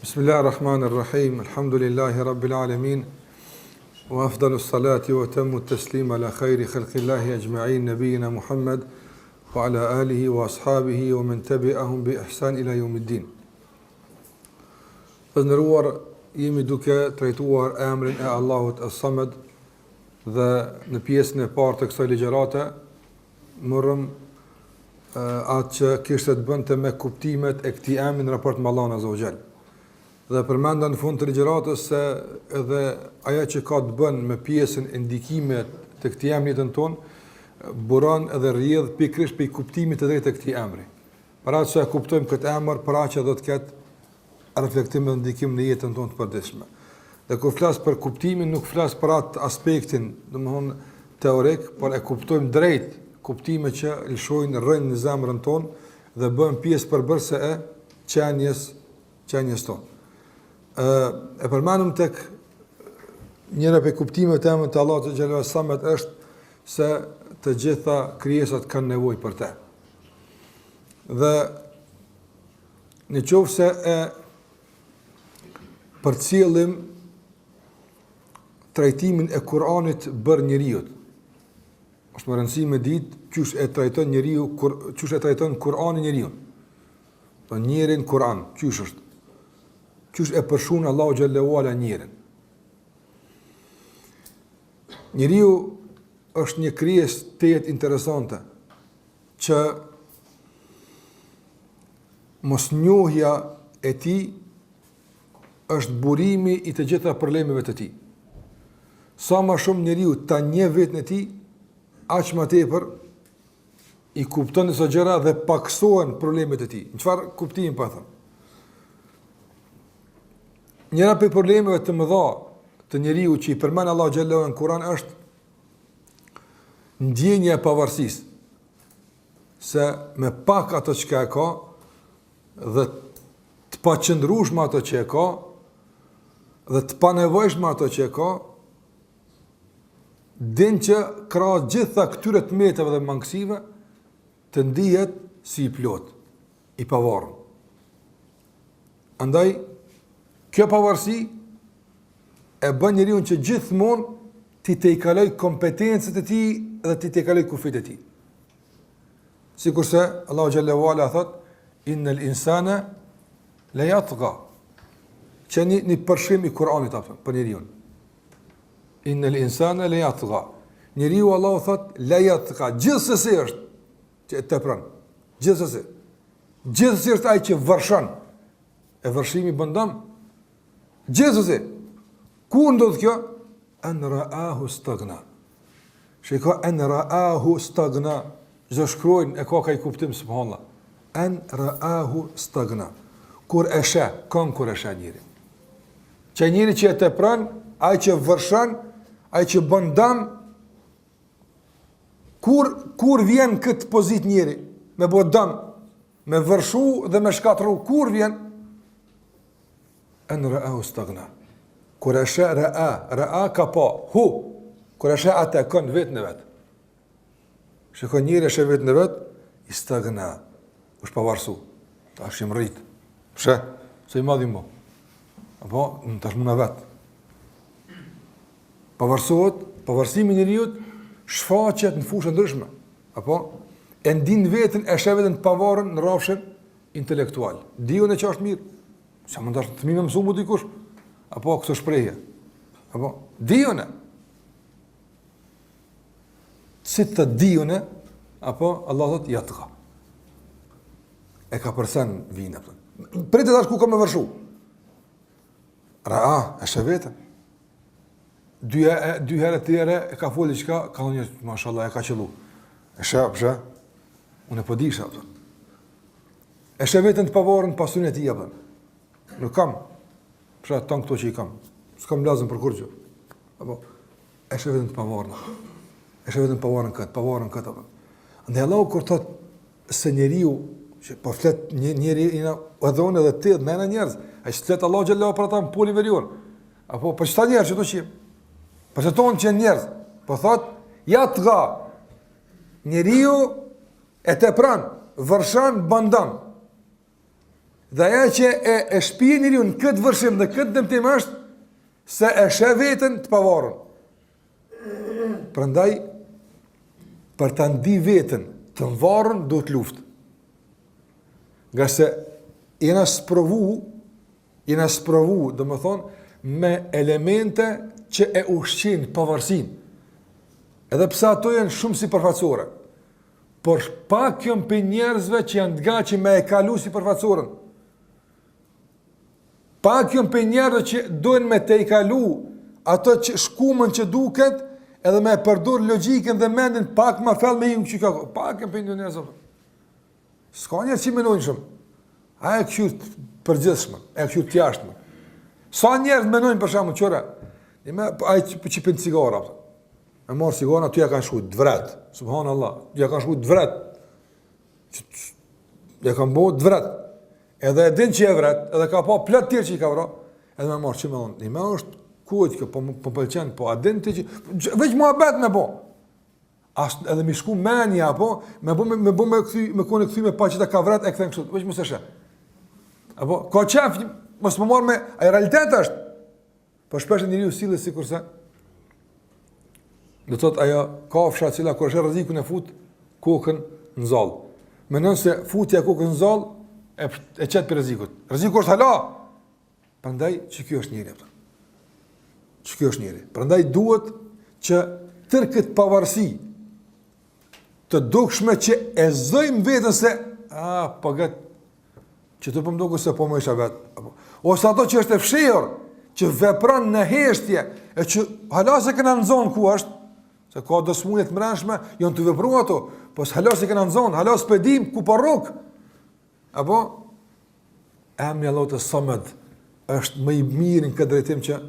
Bismillahirrahmanirrahim. Alhamdulillahi rabbil alamin. Wa afdalus salati wa tammu at-taslim ala khairi khalqillahi ajma'in nabiyina Muhammad wa ala alihi wa ashabihi wa man tabi'ahum bi ihsan ila yawmiddin. Pëndëruar, jemi duke trajtuar emrin e Allahut As-Samad dhe në pjesën e parë të kësaj ligjërate morëm atë që kishte të bënte me kuptimet e këtij emri në raport me Allahun Azza wa Jall. Dhe përmenda në fund të ligjëratës se edhe aja që ka të bën me pjesën e ndikimet të këtij emri në tonë buron edhe rrjedh pikërisht për kuptimit të drejtë të këtij emri. Para se e kuptojmë këtë emër, para që do të ketë reflektim dhe ndikim në jetën tonë të përditshme. Dhe kur flas për kuptimin, nuk flas për atë aspektin, domthonë teorik, por e kuptojmë drejt kuptime që lëshojnë rrënjë në zemrën tonë dhe bëhen pjesë përbërëse e qenjes tonë. E përmenëm tek njëra prej kuptimeve të emrit të Allahut xhallahu Samad është se të gjitha krijesat kanë nevojë për te. Dhe në qoftë se e përcjellim trajtimin e Kur'anit bër njeriu. Është më rëndësi me ditë çush e trajton njeriu, çush e trajton Kur'ani njeriu. Po njerin Kur'an, çush është? Çush e përshun Allahu xhallahu ala njerin? Njeriu është një krijesë tejet interesante që mosnjohja e tij është burimi i të gjitha problemeve të tij. Sa më shumë njeriu ta njeh vetën e tij, aq më tepër i kupton disa gjëra dhe paksohen problemet e tij. Në çfarë kuptimi po them? Njëra prej problemeve të mëdha të njeriu që i përmend Allahu xhallahu në Kur'an është ndjenja e pavarësisë. Se me pak ato që ka dhe të paqëndrueshme ato që ka dhe të panevojshme ato që ka, din që krahas gjitha këtyre të metave dhe mangësive të ndihet si i plot, i pavarur. Andaj, kjo pavarësi e bën njeriu që gjithmonë ti të i kaloj kompetencët e tij dhe ti të i kaloj kufit e tij. Sikurse Allahu xhallahu ala thot: "Innal insana la yatgha." Që një përshkrim i Kur'anit apo për njeriu. Innal insana la yatgha. Njeriu Allahu thot la yatgha, gjithsesi është që e tepron. Gjithsesi. Gjithsesi është ai që vërshon. E vërshimi bën dëm. Gjithsesi. Ku ndodh kjo? An ra'ahu staghna. Shiko an ra'ahu staghna. Çdo shkruajnë e ka kaj kuptim subhanallah. An ra'ahu staghna. Kur e sheh, kur e sheh njëri. Që njëri që e tepron, ai që vërshon, ai që bën dëm, kur vjen këtë pozit njëri, me bë dëm, me vërshu dhe me shkatru, kur vjen? An ra'ahu staghna. Kur e sheh ra'a ka pa, hu, kur e sheh atë kon vetën e vet. Shikoj njëri e sheh vetën e vet, i staghna, është pavarësu, tash i mrit. Pse? Se i madhi mo. Apo, në tash muna vetë. Pavarësimi njeriu shfaqet në fushë ndryshme. Apo, e ndin vetën, e sheh vetën pavarën në rrafshin intelektual. Diun e që është mirë. Sa mund të më mësu mu dikush? Apo, këso shprehje. Apo, diun e. Si të diun e, apo, Allah thot, jatëka. E ka përsen vina. Pritet ashtë ku ka me vërshu. Ra'a, e shë vetën. Dy herë të tjere e ka foli qka, ka në një, mashallah, e ka qëllu. E shë, përshe, unë e pëdisha. E shë vetën të pavarën pasun e tia. Nuk kam, përshe, tanë këto që i kam. S'kam lazën për kur që. E shë vetën të pavarën. E shë vetën të pavarën këtë. Ndë Allah, kur thot se njeriu, që po flet njëri edhe unë edhe ti, nëna njerëz, ai flet Allahu xhallahu për ata në polin verior. Apo për çfarë njerëz që do shih? Për të tonë që njerëz, po thot ja tga. Njeriu e tepron, vërshon bandam. Dhe ajo që e shpije njeriu në këtë vërshim dhe këtë dëmtim është se e sheh veten të pavarur. Prandaj për ta ndi veten të varur duhet luftë. Nga se jena sprovu, dhe më thonë, me elemente që e ushqin pavarësin. Edhe pse ato janë shumë sipërfaqësore. Por pak janë për njerëzve që janë të gatshëm me e kalu sipërfaqësorën. Pak janë për njerëzve që duhen me te i kalu ato që shkumën që duket, edhe me e përdur logjikën dhe mendin pak më thellë me ju që ka. Pak janë për njerëzve. S'ka njerëz që menojnë shumë. A e kështu përgjithshme, e kështu të jashtme. Sa njerëz menojnë për shembull qëra, ai që pin cigara. E marr cigara, ty ja kanë shkuar dvret. Subhanallahu, ja kanë shkuar dvret. Ja kanë bëu dvret. Edhe e din që e vret, edhe ka pa plot tjerë që i ka vrarë, edhe më marr çmë on. Më është kuaj që po pëlqen, po a din ti që veç muhabet me bë. As edhe më shku mendja apo më kone kthy me pa që ta ka vret e kthen kështu. Veç mos e sheh. Apo ka qef, mos më marr me ai realitet është. Po shpesh njeriu sillet sikurse do thot ajo kafsha e cila kur është rrezikun e fut kokën në zall. Mendon se futja kokën në zall e çet për rrezikut. Rreziku është hala. Prandaj ç'ky është njëri apo. Ç'ky është njëri. Prandaj duhet që tërë këtë pavarësi të dukshme që e zojmë vetën se po gat që të po më duket se po më isha vet. Ose ato që është e fshehur, që vepron në heshtje, e që hala se kena në zonë ku është, se ka dëshmune të mrenshme, janë të vepruar ato, po hala se kena në zonë, hala s'pedim ku po rrok. Apo emri Allahut Samad është më i mirë në këtë drejtim që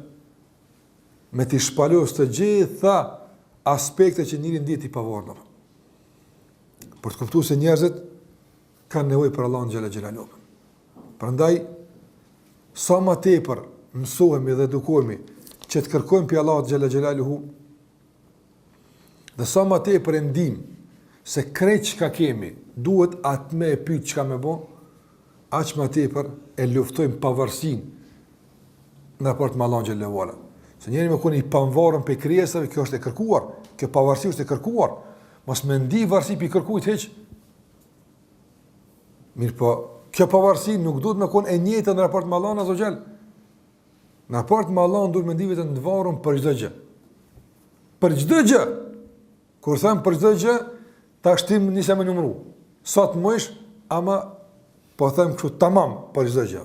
me t'i shpalos të gjitha aspekte që njëri ndihet i pavarur. Për të kuptuar se njerëzit kanë nevojë për Allahun xhela xhelalu. Prandaj sa më tepër mësohemi dhe edukohemi që të kërkojmë pi Allahut xhela xhelalu, dhe sa më tepër e ndim se krejt çka kemi duhet atë me e pyet çka më bë, aq më tepër e luftojmë pavarësinë në raport me Allahun xhela xhelalu. Se njëri më koni i pavarur pe krijesave, kjo është e kërkuar, kjo pavarësi është e kërkuar. Mos më ndi varësi pi kërkuit hiç. Mirë po, kjo pavarësi nuk duhet me kon e njëjtë në raport me Allahun azza xhel. Në raport me Allahun duhet me ndi vetëm të varur për çdo gjë. Për çdo gjë. Kur them për çdo gjë, tash tim nisem me numëru. Sa të mësh, ama po them kështu tamam për çdo gjë.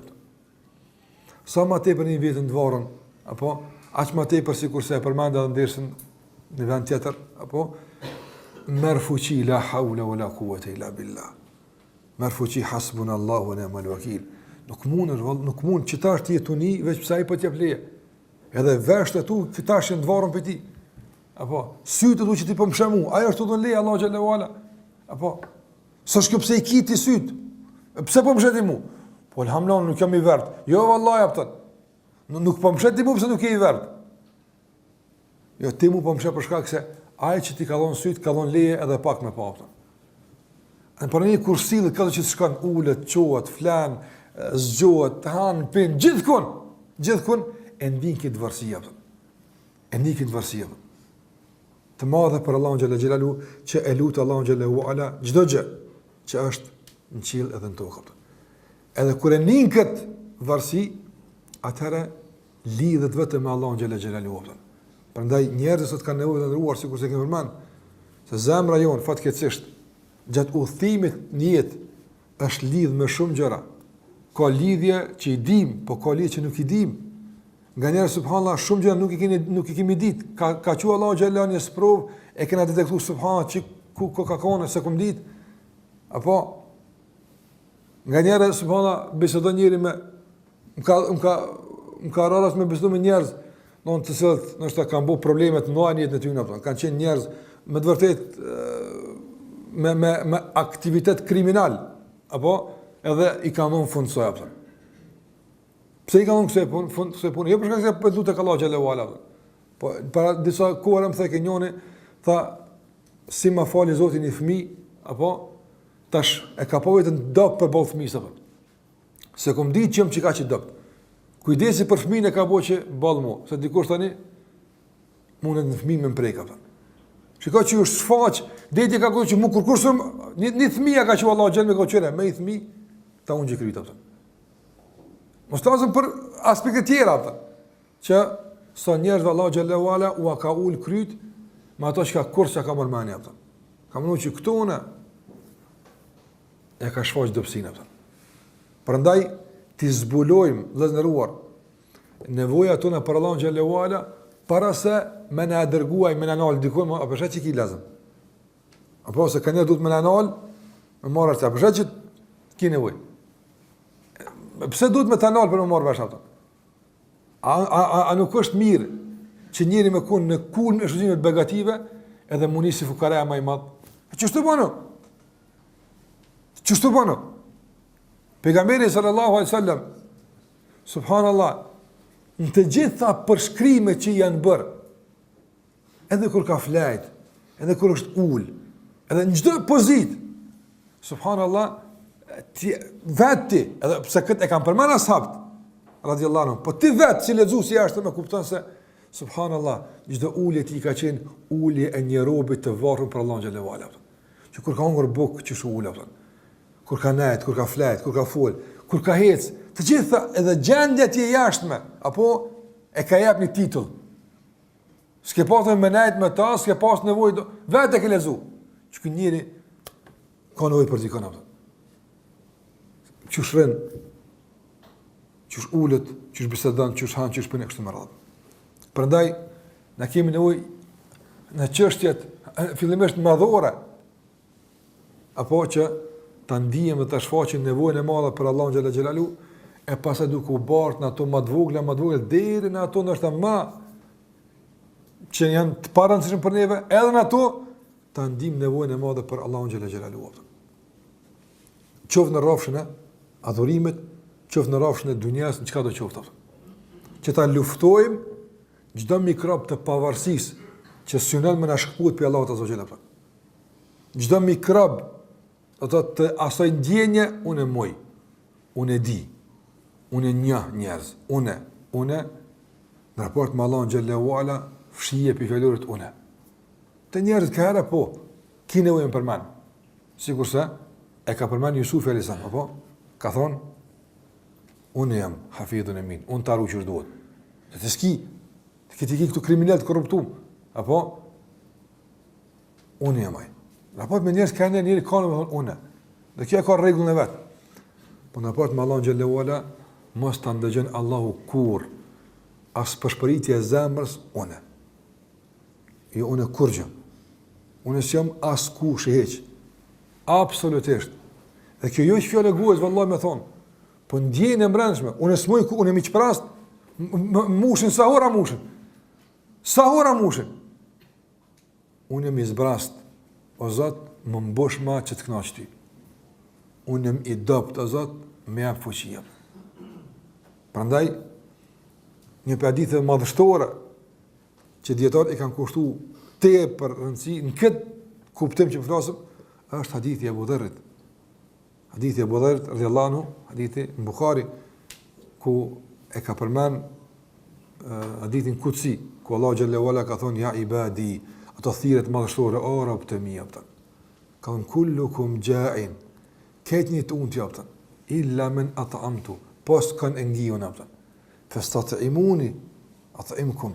Sa më tepër një vetëm të varur, apo aq më tepër sikurse e përmenda edhe ndersën në vend tjetër, apo merr fuqi la hawla wala quwata illa billah. Merr fuqi hasbunallahu wa ni'mal wakeel. Nuk mund që tash të jetuni veç pse ai po t'jap leje. Edhe veshët tu që tash janë të varur për ti. Apo sytë tu që ti po mshemu, ai është udhën leje Allahu xhela wala. Apo s'është kjo pse i kiti syt. Pse po msheti mu? Po elhamdullah nuk jam i vert. Jo vallahi apëton. Nuk po msheti mu pse nuk je i vert. Jo ti mu po mshet për shkak se ai që ti ka dhënë syt ka dhënë leje edhe pak më pa. Në për një kur sillet këto që të shkon ulet, qohet, flan, zgjohet, han, pin, gjithkun e ndin këtë vërsia. E ndin këtë vërsia. Të madhe për Allahun xhela xhelalu që e lut Allahun xhela uala çdo gjë që është në qiell edhe në tokë. Edhe kur e ndin këtë vërsi, atëherë lidhet vetëm me Allahun xhela xhelalu. Prandaj njerëzit sot kanë nevojë të ndëruar sikur se kemi përmend se zemra jon fatkeqësisht gjatë udhëtimit në jetë është lidh me shumë gjëra. Ka lidhje që i dim, po ka lidhje që nuk i dim. Nga njerëz subhanallahu shumë gjëra nuk i kemi ditë. Ka thënë Allahu xhallahu një sprov e kena detektuar subhanallahu që ku ka qenë se kum ditë. Apo nga njerëz subhanallahu bisedon njëri me më ka rroras me bisedu me njerëz non të cilët ndoshta kanë bëu probleme të mëdha në jetën e tyre apo kanë qenë njerëz me të vërtetë me aktivitet kriminal, apo edhe i ka dhënë fund kësaj apo. Pse i ka dhënë kësaj punë? Jo për shkak se po lutet Allahu xhela wala. Po para disa kohë më thënë njëri, tha si ma fali Zoti një fëmijë, apo tash e ka pa vetëm dop për ballë fëmijës apo. Se kom ditë që jam çka që dopt. Kujdesi për fëmijën e ka bëu që ball mua, se dikush tani mundet në fëmijë me mprek atë. Shikoj që është shfaq, deti ka qenë që mu kurkursum, një fëmijë ka thënë Allahu xhel me qoçëre, me i fëmijë ta unë gjikrit atë. Mos lazëm për aspekte tjera atë. Që sa njerëz Allahu xhel wala u ka ul kryt me ato që ka kurse ka marrë atë. Ka mënuar që këtu unë e ka shfaq dobësinë atë. Prandaj ti zbulojmë vëllezëruar nevoja tona për Allahun xhel wala para se me na dërguaj me na nal dikon apo është që ki lazëm. Apo se kanë duhet me na nal, me marrë atë, apo është që ki nevojë. Pse duhet me ta nal për me marrë vesh ato? A nuk është mirë që njëri me kun në kulm e shëzimit begative edhe munisi fukarea ma i madhë? Qështu bëno? Qështu bëno? Pejgamberi sallallahu alaihi wasallam, subhanallah, në të gjitha përshkrime që janë bërë, edhe kur ka flajt, edhe kur është ull, edhe në çdo pozit, subhanallah, vetë ti, edhe pse këtë e kam përmend ashabt, radiallahu anhu, po ti vetë si lexuesi jashtë më kupton se subhanallah, çdo ulje ti ka qenë ulje e një robi të varur për Allahun xhelalu ala. Që kur ka hungur buk që shu ula, kur ka nejt, kur ka flajt, kur ka fol, kur ka hec, të gjitha edhe gjendjet e jashtme, apo e ka jap një titull. S'ke pasur me nejt me ta, s'ke pas nevojë, vetë e ke lezu. Që ky njeri ka nevojë për dikon apo. Qysh rën, qysh ulet, qysh bisedon, qysh han, qysh punon kështu me radhë. Prandaj na kemi nevojë në çështjet fillimisht madhore, apo që ta ndihem dhe ta shfaqim nevojën e madhe për Allahun xhalla xhelalu, e pastaj duke u bart në ato më të vogla deri në ato ndoshta më që janë të parëndësishme për neve, edhe në ato ta ndijm nevojën e madhe për Allahun xhalla xhelalu. Qoftë në rrafshën e adhurimit, qoftë në rrafshën e dunjas, në çka do qoftë. Që ta luftojmë çdo mikrob të pavarësisë që synon me na shkpuhet për Allahut azza xhela. Çdo mikrob ato të asoj ndjenje, unë e moj, unë e di, unë e një njerëz, unë, në raport me Allahun xhallahu ala, fshije për fjallurit unë. Të njerëz ka herë po, ki nevojën për men, sikurse e ka përmen Jusuf alayhis salam, apo ka thonë, unë jam hafidhun e min, unë të arru që është duhet. Dhe të s'ki, të këti ki këtu kriminal të korruptum, apo unë jam aj. Raport me njerëz ka njëri ka në me thonë une. Dhe kjo ka regullën e vetë. Po në raport me Allahun xhallahu ala, mos të ndëgjën Allahu kur, as përshpëritje e zemrës, une. Jo une kur gjë. Une si jam as ku shiheq. Absolutisht. Dhe kjo jo që fjole guës, vëllaj me thonë. Po ndjenë e mbrendshme. Une s'moj ku, une mi qëprast, mushin, sa hora mushin. Sa hora mushin. Une mi zbrast. O Zot, më mbosh ma që të knaqë ty. Unë i dopt, o Zot, me jam fuqia. Prandaj, një për hadithe madhështore, që djetarët i kanë kushtu te për rëndësi, në këtë kuptim që më flasëm, është hadithi e Abu Dharrit. Hadithi e Abu Dharrit, radhiyallahu anhu, hadithi në Bukhari, ku e ka përmen hadithin kutsi, ku Allah xhallahu ala ka thonë, ja ibadi, ato thirret madhështore, o rob të mi, ka thonë, kullukum ja'in, këtë një të unë të japëtën, illa men at'amtu, pos kanë engion apëtën, fastat'imuni, at'imkum,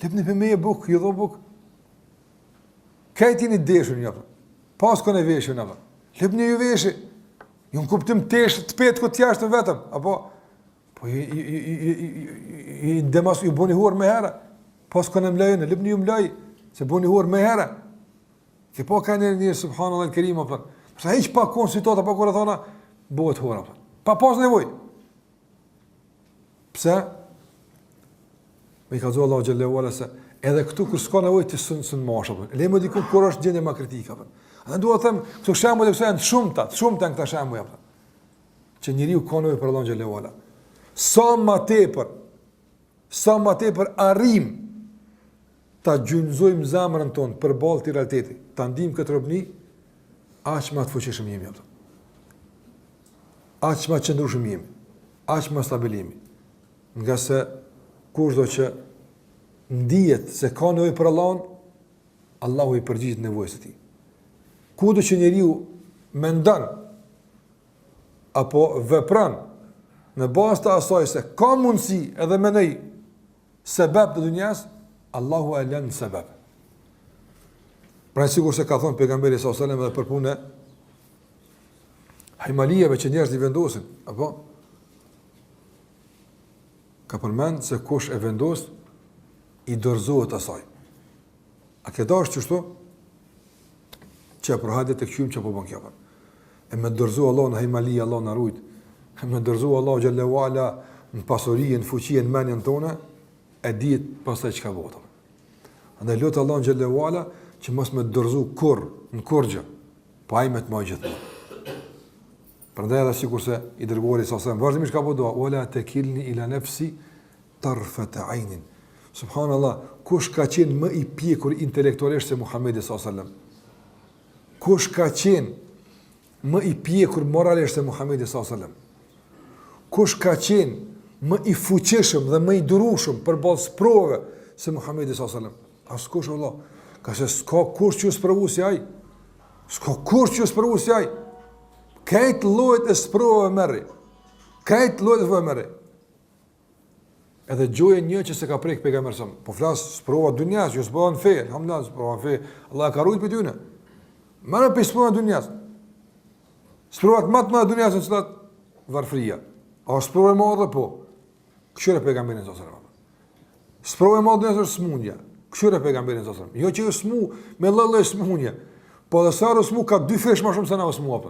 lepni për me e buk, ju dho buk, këtë një deshën japëtën, pas kanë e veshën apëtën, lepni ju veshë, ju në kuptim teshë të petë këtë jashtë në vetëm, apo ju boni hurë me herë, pas kanë e mlajën, lepni ju mlajë, se boni hurë me herë, ke po ka njërë subhanallah al-kerim, përsa heq pa konë situata, pa kërë thona, bëhet hurë, pa pas nevoj. Pse? Me i ka zohë Allah xhallahu ala se, edhe këtu kër s'ka nevoj të sënë masha, le më dikun kër është gjendje ma kritika. Dhe duha të them, këtu shemë dhe kësa janë të shumëta në këta shemë, që njëri u ka nevoj për Allah xhallahu ala. Sa ma tepër arrim, ta gjynëzojmë zemrën tonë për balë të realiteti, ta ndim këtë robni, aq ma të fuqishëm jemi. Aq ma të qëndrushëm jemi. aq më stabilimi. Nga se kushdo që ndihet se ka nevojë për Allahun, Allahu i përgjigjet nevojës së tij. Kudo që njeriu mendon apo vepron në bazë të asaj se ka mundësi edhe me nej sebeb të dunjas, Allahu e lën sebeb. Pra sigur se ka thonë pejgamberi sallallahu alajhi wasallam edhe për punë hajmalijeve që njerëzit i vendosin, apo ka përmend se kush e vendos i dorëzohet asaj. A ke dashur çështo? Që për hajde të këqym që po bën kjo. E me dorëzo Allah në hajmali, Allah na rujt. E me dorëzo Allah xhallahu ala në pasurinë, në fuqinë, në mendjen tonë, e dihet pastaj çka vota. Andaj lut Allah xhallahu ala që mos më dorëzo kurr, në kurrë, pa ai më të më gjithmonë. Prandaj edhe sikurse i dërguari sa vazhdimisht ka bëu dua, wala takilni ila nafsi tarfat ayn. Subhanallah, kush ka qenë më i pjekur intelektualisht se Muhamedi sallallahu alaihi wasallam? Kush ka qenë më i pjekur moralisht se Muhamedi sallallahu alaihi wasallam? Kush ka qenë më i fuqishëm dhe më i durueshëm për bazë prove se Muhamedi sallallahu alaihi wasallam? Askush Allah, ka se s'ka kush që sprovu si ai. S'ka kush që sprovu si ai. Këtë llojet e sprovave merri. Këtë llojet e sprovave merri. Edhe gjoja një që se ka prek pejgamberi sa. Po flas sprova dunjas, jo sprova në fe, alhamdulillah, sprova fe. Allah ka rujt për tyne. Marrë për sprova dunjas. Sprovat më të mëdha dunjas në cilat varfëria. A sprova më edhe po. Këshire pejgamberin sallallahu alajhi wasallam. Sprova më dunjas është smundja. Këshire pejgamberin sallallahu alajhi wasallam. Jo që është smu me lloj smundje. Po dhe sa smu ka dy fesh më shumë se na smu apo.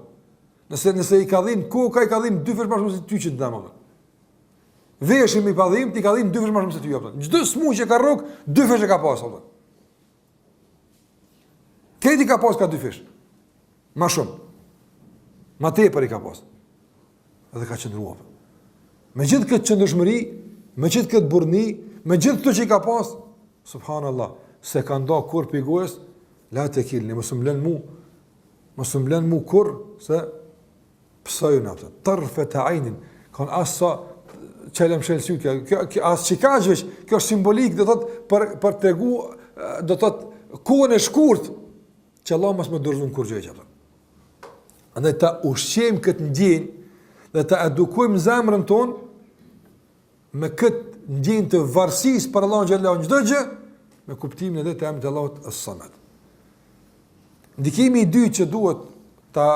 Nëse i ka dhim koka, i ka dhim dy fesh më shumë se ty që të dam apo. Veshim i pa dhim, ti ka dhim dy fesh më shumë se ty apo. Çdo smu që ka rrok, dy fesh e ka pas apo. Këti ka pas ka dy fesh. Më shumë. Ma tepër i ka pas. Edhe ka qëndruar. Me gjithë këtë qëndrueshmëri, me gjithë këtë burrni, me gjithë këto që i ka pas, subhanallah, se ka nda kur për i gojës, la të kilni, mësë mblen mu kur, se pësaju në apëtë, tërfe të ajnin, kanë asë sa qelem shelësju, asë që ka gjveq, kjo është simbolik, dhe tëtë për të regu, dhe tëtë kohën e shkurt, që Allah mësë me dërzun kur gjveq, apëtë. Andaj ta ushqejmë këtë ndjenjë, dhe ta edukojmë zemrën tonë, me këtë ndjenjë të varësisë për Allahun xhallahu çdo gjë, me kuptimin edhe të emrit të Allahut as-Samad. Ndikimi i dytë që duhet ta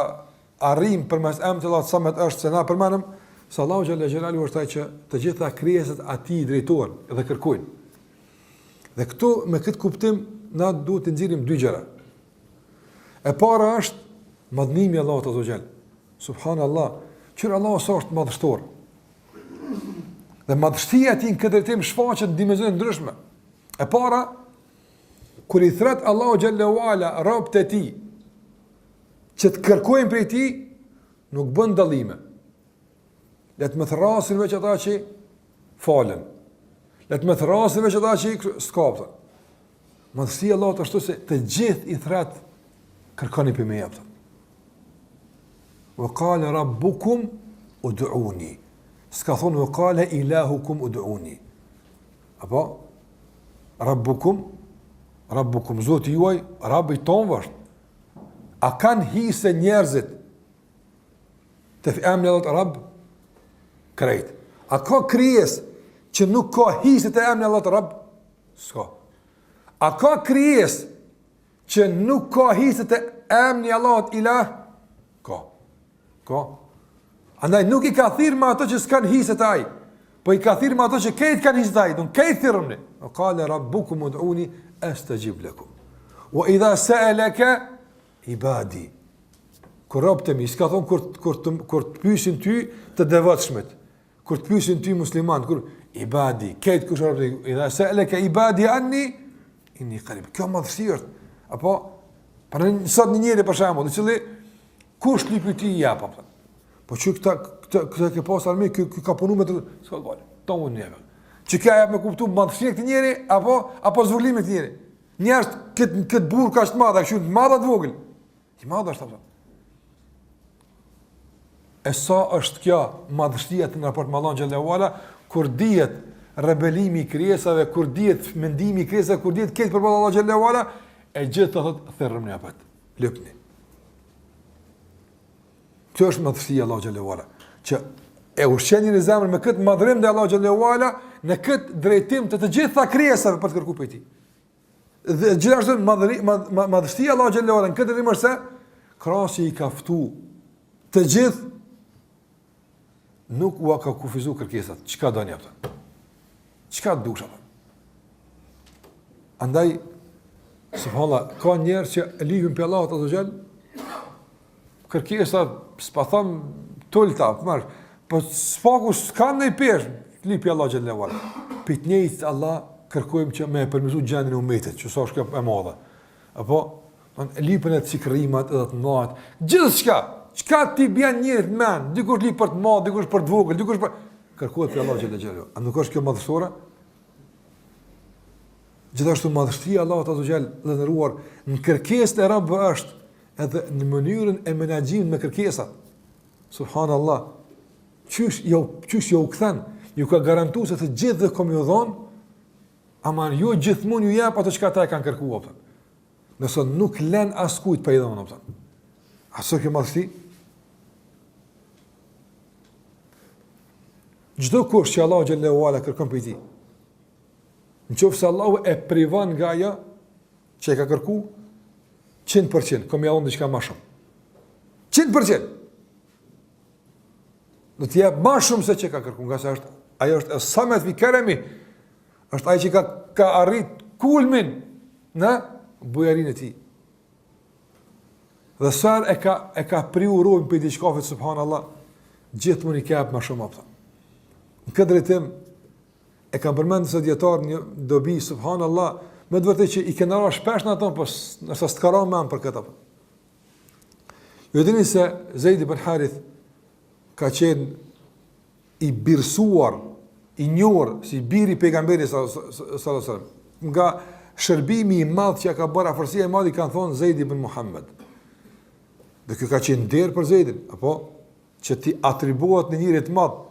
arrijmë përmes emrit të Allahut as-Samad është se na përmendëm se Allahu xhallahu është ai që të gjitha krijesat atij drejtohen dhe kërkojnë. Dhe këtu me këtë kuptim na duhet të nxjerrim dy gjëra. E para është madhnimi i Allahut azza xhall. Subhanallahu, që Allahu është madhështor. Dhe madhështia ti në këtë drejtim shfaqet në dimensione ndryshme. E para, kur i thret Allahu xhallahu ala robët e tij që të kërkojnë prej tij, nuk bën dallime. Le të më thrasin veç ata që falen. Le të më thrasin veç ata që skapten. Madhështia e Allahut është se të gjithë i thret kërkoni për me jepta. Wa qala rabbukum ud'uni. S'ka thonë vë kale ilahukum ud'uni. Apo? Rabbukum, Zoti juaj, Rabbi tonë vështë. A kanë hise njerëzit të emni Allahut Rabb? Krejt. A ka krijes që nuk ka hise të emni Allahut Rabb? S'ka. A ka krijes që nuk ka hise të emni Allahut Ilah? Ka. Ka. Andaj nuk i ka thirrë me ato që s'kan hise të ai, po i ka thirrë me ato që këtë kanë hise të ai, don këtë thirrni. Wa qala rabbukum ud'uni astajib lakum. Wa idha sa'alaka ibadi. Kur robtemi, s'ka thon kur të pyesin ty të devotshmit, kur të pyesin ty musliman, kur ibadi, këtë kush robti, idha sa'alaka ibadi anni inni qarib. Kjo madhësi është. Apo për sot një njeri për shembull, i cili kush li pyeti ja pa. Po që këta ke pas armi, kë ka punu me të... Ska të bale, ta unë njeve. Që ka jep me kuptu madhështia këtë njeri, apo zvëllime këtë njeri. Njerës këtë burë ka është madha, kështu të madha të vogël. I madha është, apëta. E sa është kjo madhështia në raport me Allahun xhallahu ala, kur dihet rebelimi i krijesave, kur dihet mendimi i krijesave, kur dihet këtë për Allahun xhallahu ala, e gjithë të thotë thërrëm në apat. Lëpni. Kjo është madhështia e Allahut xhallahu ala, që e ushqeni në zemrën me këtë madhërim dhe Allahu xhallahu ala në këtë drejtim të gjitha krijesave për të kërkuar prej tij. Dhe gjithashtu madhështia e Allahu xhallahu ala në këtë rrymë se krahasi i ka ftu të gjithë, nuk ua ka kufizu kërkesat. Çka doni ata? Çka dush ata? Andaj subhanallahu, ka njerëz që lidhin pe Allahut azza xal, kërkesa s'pa them tulta, marr, po s'paku s'kan në pesh, lipi Allah xhallahu ala. Pitnjejt Allah kërkojmë që me përmirësu gjendjen e umetit, që sa është kjo e madhe. Apo lipën e cikrimat edhe të mëdha, gjithçka, çka ti bën njerëz mend, dikush lip për të madh, dikush për të vogël, dikush për kërkohet për Allah xhallahu ala. A nuk është kjo madhështore? Gjithashtu madhështia e Allahut azza xal dhe ndëruar në kërkesën e Rabbit është edhe në mënyrën e menaxhimit me kërkesat. Subhanallah. Qysh jo u kthen, ju ka garantuar se të gjithë dhe kom ju dhon, ama ju gjithmonë ju jap ato çka ata e kanë kërkuar. Nëse nuk lën askujt pa i dhënë ata. Aso që madhështi? Çdo kush që Allahu xhallahu ala kërkon prej tij, nëse Allahu e privon nga ajo që e ka kërku, 100%, kom ja unë diçka më shumë. 100%. Do të jap më shumë se që ka kërku, nga se është, ajo është samet fi keremi, është ajo që ka arrit kulmin në bujarinë e tij. Dhe sër e ka priu rojnë për i diçkafit, subhanallah, gjithmonë i ka jap më shumë apëta. Në këtë drejtim, e kam përmendë se djetarë një dobi, subhanallah, me të vërtet që i kënara shpesh në ato, për nështë së të kara me për këtë. Ju dini se Zeid ibn Harith ka qenë i birsuar, i njohur si biri pejgamberi sallallahu, nga shërbimi i madh që ka bërë, afërsia e madh i kanë thonë Zeid ibn Muhammed. Dhe kjo ka qenë derë për Zeidin, apo që ti atribuat në njëri të madh,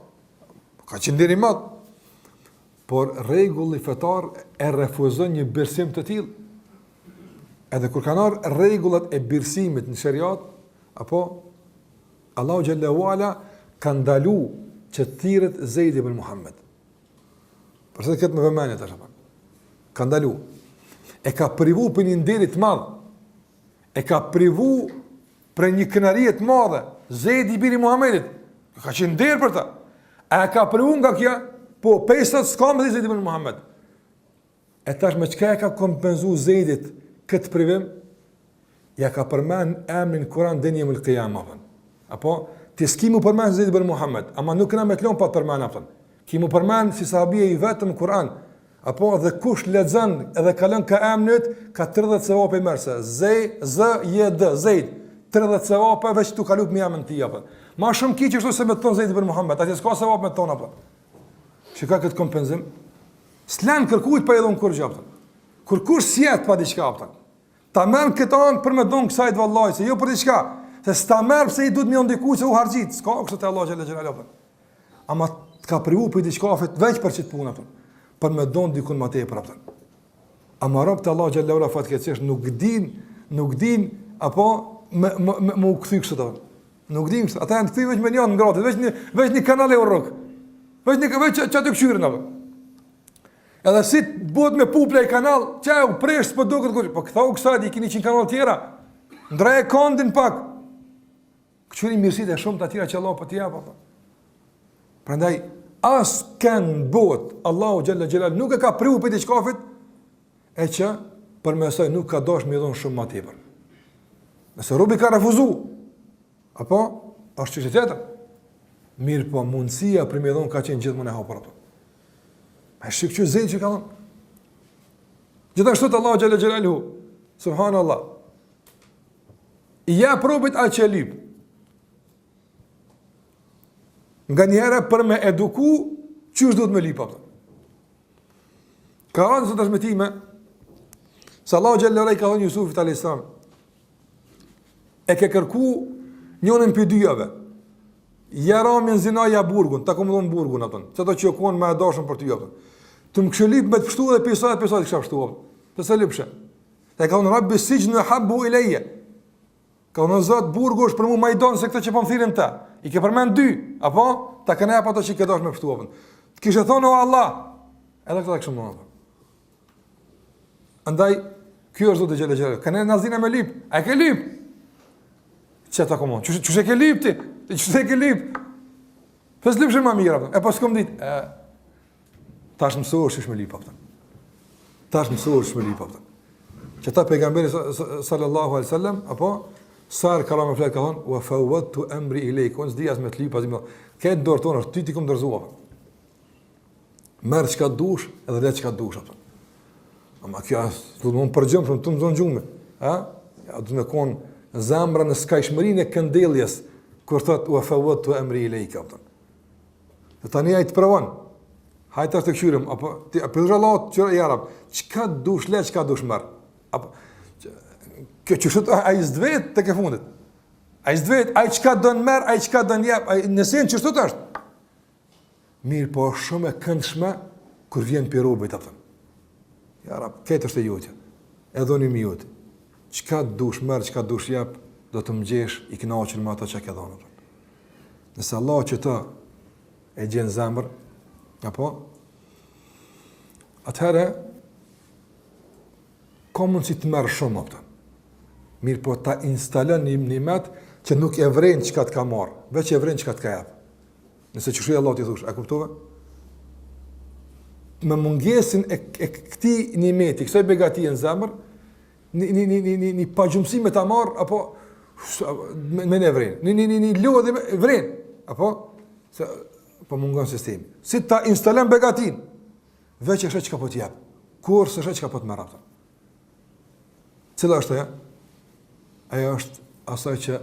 ka qenë derë i madh. Por rregulli fetar e refuzon një birsim të tillë. Edhe kur kanë ardhur rregullat e birsimit në shariat, apo Allahu xhallahu ala ka ndalu që të thirret Zeid ibn Muhammed. Për sa këtë më vëmendje tash apo. Ka ndalu. E ka privu për një nderi të madh. E ka privu për një kënaqëri të madhe. Zeid ibn Muhammedit ka qenë nder për ta. A ka privu nga kjo? Po, pesat s'kam dhe Zeid ibn Muhammed. E tash me çka e ka kompenzu Zeidit këtë privim? Ja ka përmen emrin Kur'an dhe njëmë l'kijama. Apo, ti s'ki mu përmen Zeid ibn Muhammed, ama nuk këna me t'lon pa përmen apëtën. Ki mu përmen si sahabije i vetëm Kur'an. Apo, dhe kush lexon edhe kalon ka emnit, ka 30 sevap i mërse. Zeid. 30 sevap veç tu kalup me emën ti apëtën. Ma shumë ki që shtu se me të tonë Zeid ibn Muhammed, atje s'ka sevap me tonë apëtën. Që ka këtë kompenzim, s'len kërkujt pa edhe unë kur gjapëtën. Kur kur s'jet pa diqka apëtën. Ta merë këtë anë për me donë kësajt vallaj, se jo për diqka. Se s'ta merë pëse i du të mjë ndikuj se u hargjit. S'ka kështë të Allah gjellë gjellë apëtën. Ama t'ka privu për diqka afet veç për qitë punë apëtën. Për me donë dikun ma te për apëtën. Ama rëbë të Allah gjellë ula fatkecisht nuk din, apo me u këthy kështë të. Nuk din kështë. Ata janë këthy veç me një anë gratis, veç një kanal e urruk. Veç që të këshyrin apë. Edhe si të bod me puple i kanal, që e u preshtë për do këtë kërë, po këtha u kësajt, i kini 100 kanal tjera, ndraje kondin pak. Këqyri mirësit e shumë të atira që Allah për tja, pa. Prandaj, asë kënë bot, Allahu Gjellë Gjellë, nuk e ka privu për të qkafit, e që përmesoj nuk ka dosh me dhonë shumë ma tjepër. Nëse rubi ka refuzu, apo, është që tjetër. Mirë po, mundësia për me dhonë ka qenë gjithë më në hapër ato. E shqip që Zeid që ka dhonë. Gjithashtu të Allah Gjellë Gjellë hu, subhanallah, i ja probit a që lip. Nga njëherë për me eduku, qështë do të me lip ato. Ka anë së të shmetime, se Allah Gjellë Gjellë ka dhonë Jusufit a.s. E ke kërku njënën për dyjave, Ja ramin zinaja burgun, ta kom dhon burgun atë. Çdo që kon më e dashur për ty atë. Të më këshillip me të pështu dhe pisat kisha pështu. Pse lipshe? Te ka unë rabbi sijnu habbu ilayya. Ka unë zot burgu është për mua më i don se këtë që po më thirrën ta. I ke përmend dy, apo ta kanë apo ato që ke dashur me pështu. Të kishe thonë o Allah, edhe këtë kështu më. Andaj ky është Zoti xhelal xhelal. Kanë nazina me lip. A ke lip? Çeta komo. Çu ke lip ti? Çu ke lip? Pse lipshe më mirë? E po s'kom ditë. Tash mësohesh me lip apo. Tash mësohesh me lip apo. Që ta pejgamberi sallallahu alaihi wasallam apo sar kalam flet ka thon wa fawwadtu amri ilayk. Unë s'dias me të lip azim. Ke dorë tonë ty ti kum dorzuar. Merr çka dush edhe le çka dush apo. Ama kjo do të më përgjëm për të më zonë gjume. Ja, do të më konë zemra në skajshmërinë e këndelljes kur thot u fawwadtu amri ilayka. Do tani ai të provon. Hajtë të këshyrim, apo ti apo Allah që i arab, çka dush le, çka dush marr. Apo kjo çështë ai s'dvet tek e fundit. Ai s'dvet, ai çka don merr, ai çka don jap, ai nëse çështë është. Mirë, po shumë e këndshme kur vjen pirobit apo. Ja rab, këtë është e jotja. E dhoni mi jotë. Çka dush merr, çka dush jap, do të mëgjesh i kënaqur me ato që ke dhënë. Nëse Allah që të e gjen zemër, apo atëherë ka mundësi të merr shumë ato. Mirë, po ta instalon një nimet që nuk e vren çka të ka marr, veç e vren çka të ka jap. Nëse çështja Allah ti thosh, a kuptove? Me mungesin e këtij nimeti, kësaj begatie në zemër, një pagjumësi me ta marr apo me ne vren. Një lodhje me vren, apo se po mungon sistemi. Si ta instalon begatin, veç është çka po të jap. Kur s'është çka po të merr atë. Cila është ajo? Ajo është asaj që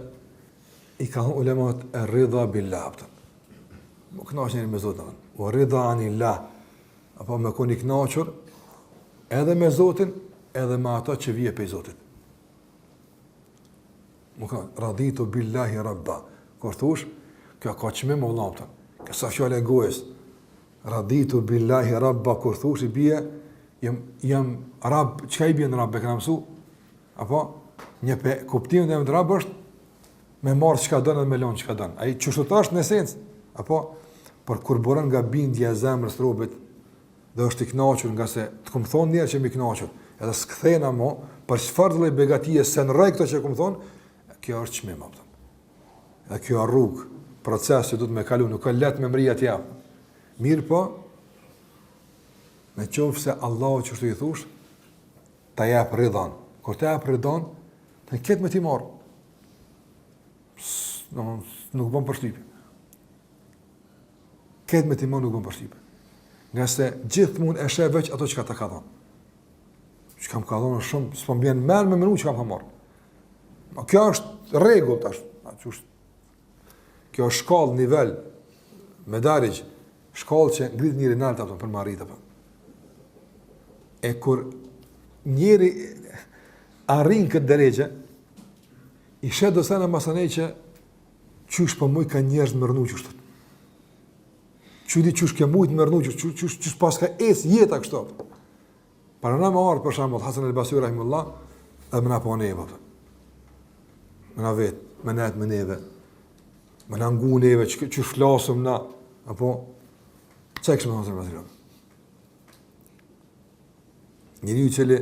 i ka thënë ulemat e ridha billah. Më kënaqeni me Zotin. O ridha anillah. Apo me koni kënaqur edhe me Zotin, edhe me ato që vije prej Zotit. Më ka raditu billahi rabba. Kur thosh, kjo ka çmim vëllapta. Ka sa fjalë gojës. Raditu billahi rabba kur thosh i bie jam rab, çka i bie në rab e kanë mësu? Apo një pe kuptimin e rab është me marr çka don dhe me lën çka don. Ai çështë është në esencë, apo por kur buron nga bindja e zemrës robit dhe është i kënaqur nga se të kum thonë njerëz që më kënaqur, edhe s'kthehen amo për çfarë lloj begatie se në rrej këto që kum thonë, kjo është çmim apo. Dhe kjo rrugë, proces që do të më kalu, nuk ka lehtë me mria të jap. Mirë po, në qoftë se Allahu që shtu i thush, ta jap rridhan. Kur ta jap rridhan, të ketë me ti marë. Nuk bën përshtypje. Ketë me ti marë nuk bën përshtypje. Nga se gjithë mund e shë veç ato që ka ta ka dhonë. Që kam ka dhonë shumë, s'po mbjen merë me menu që kam ka marë. Kjo është regull tash. Kjo është shkallë, nivel, medarij, shkallë që ngrit njëri naltë për më arritë. E kur njëri arrin këtë deregje, i shetë dëse në masanej që qysh për muj ka njerëz të mërnu qështët. Qydi qysh ke mujt mërnu qysh pas ka esë jeta kështu. Para na më arë për shambull, Hasan el-Basri rahimullah, edhe më na po neve. Më na vetë, më na jetë më neve. Më na ngu neve, që flasëm na, apo, që e kështë më Hasan el-Basri? Njëri u qëli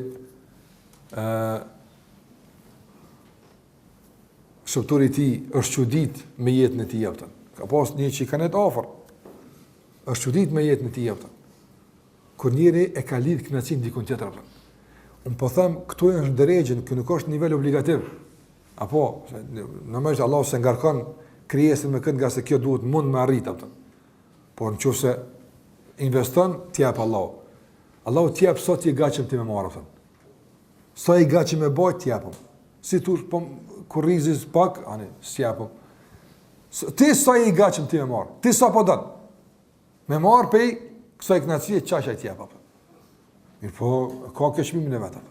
shëptori ti është qudit me jetën e ti jepëtën. Ka pas një që i ka net afer, është qudit me jetën e ti jepëtën. Kur njëri e ka lidhë kënaqësinë dikun tjetër. Unë po them, këtu është drejgjën, kë nuk është nivel obligativ. Apo, normalisht Allah se ngarkon krijesën me këtë nga se kjo duhet mund me arrit atë. Por nëse investon, t'jap Allah. Allah t'jap sot i gatshëm ti me marrë atë. Sa i gatshëm me baj t'japëm. Si tu po kur rizis pak, ani s'japëm. Ti sa i gatshëm ti me marrë. Ti sa po don. Me marrë pe kësaj kënaqësie çaqja t'jap atë. Mirë po, ka kjo çmimin e vet atë.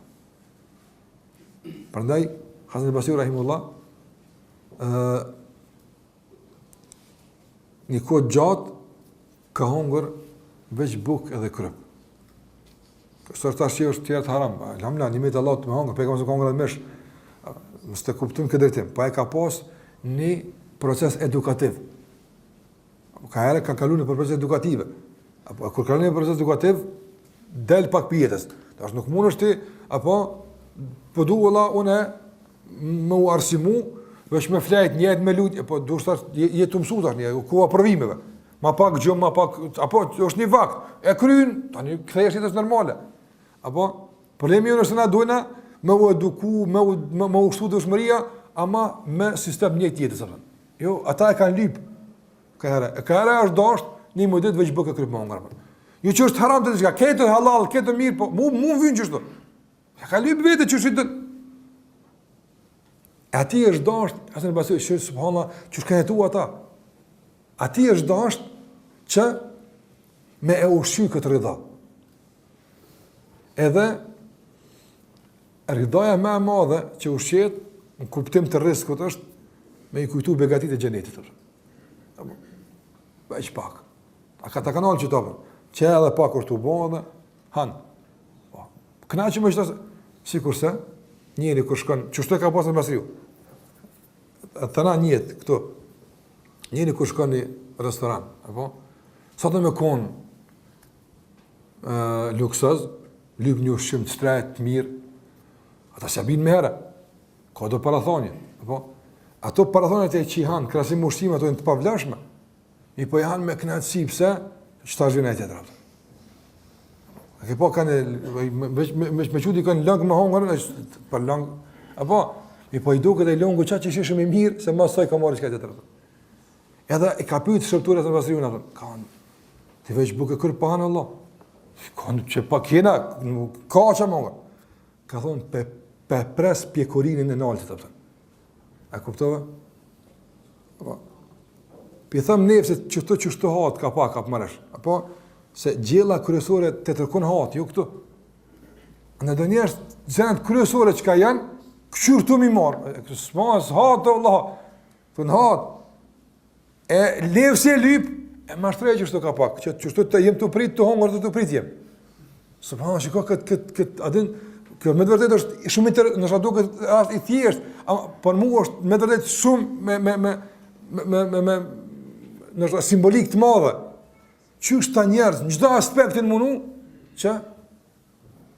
Prandaj Hasan el-Basri rahimullah një kohë gjatë ka hungur veç bukë edhe kryp. Kështu tash është tjetër haram. Alhamdulillah, nimet Allah të më hungur, pejgamberi ka hungur edhe mish. Mos të kuptojmë këtë drejtim. Pa e ka pas një proces edukativ. Ka herë ka kaluar në proces edukative. Apo kur kalon në proces edukativ, del pak pjetës. Tash nuk mundesh ti apo po dualla unë më u arsimu, veç me flajt njëjtë me lutje, po duhet je të mësuar tani, ku provimeve. Ma pak gjë, ma pak apo është një vakt. E kryen, tani kthehesh jetës normale. Apo problemi është se na duhet me u eduku, me u shtu dëshmëria, ama me sistem njëjtë jetës apo. Jo, ata e kanë lyp. Ka herë është dashur një model veç bëkë kryp mongra. Jo që është haram të diçka, këtë halal, këtë mirë, po mu vjen çështë. Ja ka lyp vetë që është. Ati është dashur, asë në basoj, shërë subhanallah, që shka jetu ata. Ati është dashur që me e ushqy këtë rida. Edhe ridaja me e madhe që ushqet, në kuptim të riskut është, me i kujtu begatit e gjenetit. Veç pak. A ka të kanalë që të apër. Që edhe pak është u bo dhe, hanë. Këna që më qëtë, si kurse, njëri kur shkon, çështë ka pasur mbas riu. Të na njët këtu. Njëri kur shkon në restoran, apo sa do më kon luksoz, lyp një ushqim të shtrejt, të mirë. Ata s'ja bin më herë. Ka do parathonje, apo ato parathonjet e që han krahasim me ushqime ato janë të pavlefshme. I po janë me kënaqësi pse çfarë vjen ai tjetër. Që po kanë me çudi kanë lang me hungur, për lang apo i po i duket ai longu çka që ishte më mirë se mos soi ka marrë çka tjetër. Edhe e ka pyet shërturat e pasriun atë. Kan ti veç bukë kur pa Allah. Kanë që pa kena ka çamë. Ka thon pe pres pjekurinin e naltit atë. A kuptova? Apo pi tham nefse që çto hat ka pa kap marrësh. Apo se gjella kryesore të tërkon hat, jo këtu. Në do njerëz gjërat kryesore që ka janë, këshur të mi marë. Smas, hatë, Allah. Të në hatë. E levë se lyp, e mashtrej që shto ka pak. Që shto të jem të prit, të hongër të prit jem. Subhanë, shiko këtë, adin, kjo me të vërtet është shumë nështë adu këtë rast i thjesht, për mu është me të vërtet shumë me nështë simbolik të madhe. Qysh ta njerëz, në çdo aspektin mundu, që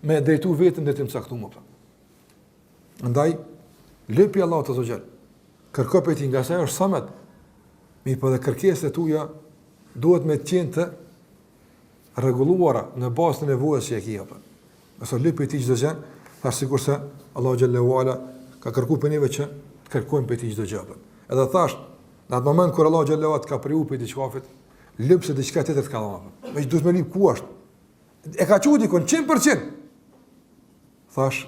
me drejtu vetën drejtim caktuar. Andaj, lëpi Allah të zogjel, kërko për ti nga saj është samet, mi për dhe kërkeset tuja, duhet me qenë të reguluara në basë të nevojës që e kia. Nëse lëpi ti çdo gjë, thash sikur se Allah xhallahu ala ka kërku për neve që të kërkojmë për ti çdo gjë. Edhe thash, në atë moment kur Allah xhallahu ala të ka priju për ti çkafit, lëpse diçka tjetër të ka dhënë. Veç duhet me lip ku është. E ka thudi kon 100%. Thash,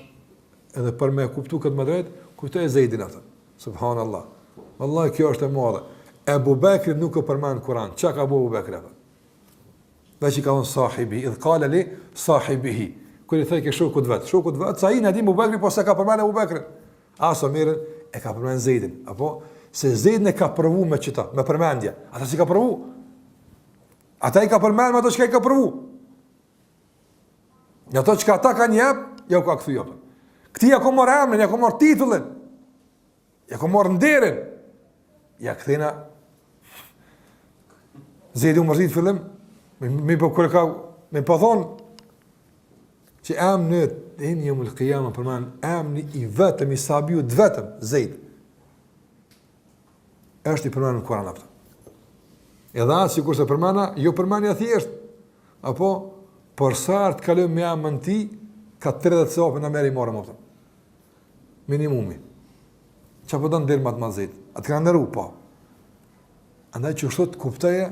edhe për me kuptu këtë më drejt, kujtoj Zeidin atë. Subhanallah. Wallahi kjo është e madhe. Ebu Bekri nuk e përmend Kur'an. Çka ka bëu Ebu Bekri atë? Veç i ka thënë sahibi, idh qala li sahibihi. Kur i thaj ke shokut vet. Shokut vet, sa i na di Ebu Bekri, po sa ka përmend Ebu Bekri. Aso mirë, e ka përmend Zeidin. Apo se Zeidin e ka provu me çita, me përmendje. Ata si ka provu? Ata i ka përmend me ato që i ka provu. Në ato që ata kanë jep, ja u ka kthy apo. Këti ja ka marrë emrin, ja ka marrë titullin. Ja ka marrë nderin. Ja kthena Zeidi u mërzit fillim, me po kur ka me po thon që emri e yawmul qiyamah përmend emri i vetëm i Sabiut vetëm Zeid. Është i përmendur në Kur'an apo. Edhe atë si kurse përmena, jo përmenja thjesht, apo për sartë kalëm me amën ti, ka 30 sopën në meri marë më të. Minimumi. Qa po të ndërë matë mazit? Atë ka ndëru, po. Andaj që shtu të kupteje,